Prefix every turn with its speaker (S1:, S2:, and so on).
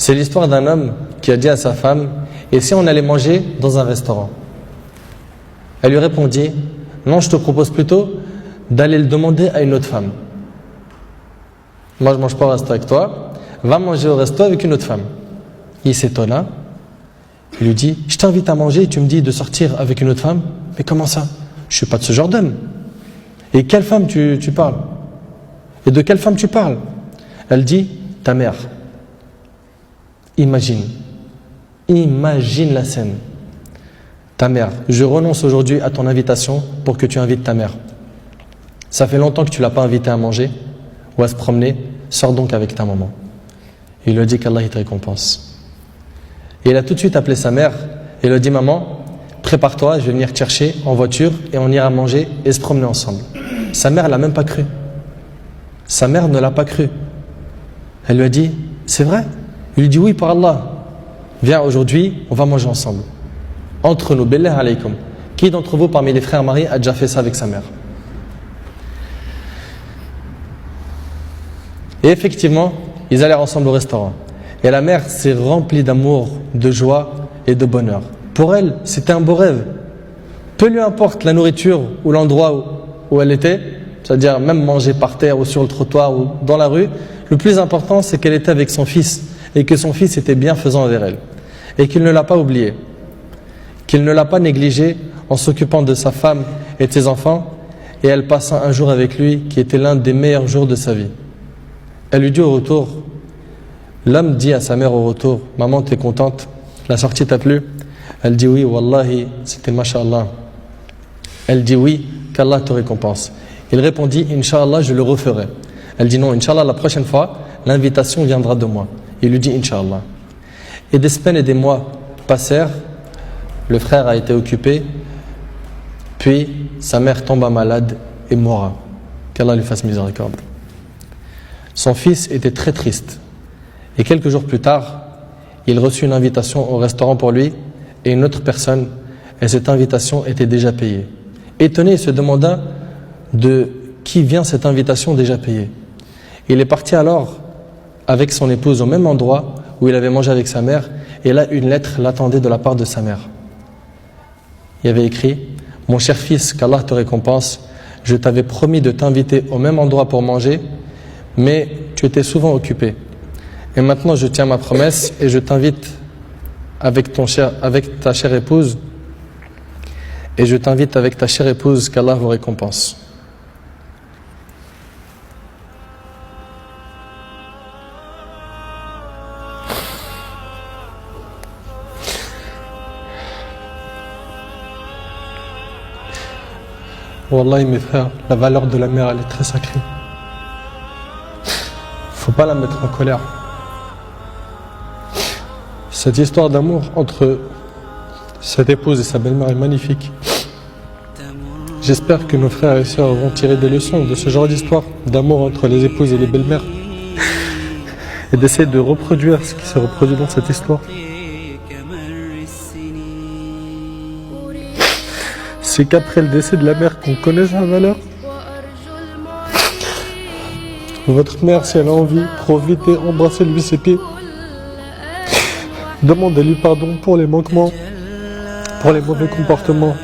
S1: C'est l'histoire d'un homme qui a dit à sa femme: et si on allait manger dans un restaurant? Elle lui répondit: non, je te propose plutôt d'aller le demander à une autre femme. Moi je mange pas au resto avec toi, va manger au resto avec une autre femme. Il s'étonna, il lui dit: je t'invite à manger et tu me dis de sortir avec une autre femme? Mais comment ça? Je suis pas de ce genre d'homme. Et quelle femme tu parles? Et de quelle femme tu parles? Elle dit: ta mère. Imagine la scène. Ta mère: je renonce aujourd'hui à ton invitation pour que tu invites ta mère. Ça fait longtemps que tu ne l'as pas invitée à manger ou à se promener, sors donc avec ta maman. Il lui a dit qu'Allah il te récompense. Et il a tout de suite appelé sa mère et lui a dit: maman, prépare-toi, je vais venir te chercher en voiture et on ira manger et se promener ensemble. Sa mère ne l'a même pas cru. Sa mère ne l'a pas cru. Elle lui a dit: c'est vrai? Il lui dit: oui, par Allah. Viens aujourd'hui, on va manger ensemble. Entre nous, billah alaykum. Qui d'entre vous parmi les frères mariés a déjà fait ça avec sa mère? Et effectivement, ils allèrent ensemble au restaurant. Et la mère s'est remplie d'amour, de joie et de bonheur. Pour elle, c'était un beau rêve. Peu lui importe la nourriture ou l'endroit où elle était, c'est-à-dire même manger par terre ou sur le trottoir ou dans la rue, le plus important c'est qu'elle était avec son fils et que son fils était bienfaisant envers elle. Et qu'il ne l'a pas oublié, qu'il ne l'a pas négligé en s'occupant de sa femme et de ses enfants, et elle passa un jour avec lui qui était l'un des meilleurs jours de sa vie. Elle lui dit au retour, l'homme dit à sa mère au retour: maman, t'es contente? La sortie t'a plu? Elle dit: oui, wallahi, c'était masha'Allah. Elle dit: oui, qu'Allah te récompense. Il répondit: Inch'Allah, je le referai. Elle dit: non, Inch'Allah, la prochaine fois, l'invitation viendra de moi. Il lui dit: Inch'Allah. Et des semaines et des mois passèrent, le frère a été occupé, puis sa mère tomba malade et mourra. Qu'Allah lui fasse miséricorde. Son fils était très triste. Et quelques jours plus tard, il reçut une invitation au restaurant pour lui et une autre personne, et cette invitation était déjà payée. Étonné, il se demanda de qui vient cette invitation déjà payée. Il est parti alors avec son épouse au même endroit où il avait mangé avec sa mère, et là une lettre l'attendait de la part de sa mère. Il y avait écrit: mon cher fils, qu'Allah te récompense, je t'avais promis de t'inviter au même endroit pour manger, mais tu étais souvent occupé. Et maintenant je tiens ma promesse et je t'invite avec ta chère épouse, et je t'invite avec ta chère épouse, qu'Allah vous récompense. Wallahi mes frères, la valeur de la mère elle est très sacrée. Faut pas la mettre en colère. Cette histoire d'amour entre cette épouse et sa belle-mère est magnifique. J'espère que nos frères et sœurs vont tirer des leçons de ce genre d'histoire d'amour entre les épouses et les belles-mères et d'essayer de reproduire ce qui s'est reproduit dans cette histoire. C'est qu'après le décès de la mère qu'on connaît sa valeur. Votre mère, si elle a envie, profitez, embrassez-lui ses pieds. Demandez-lui pardon pour les manquements, pour les mauvais comportements.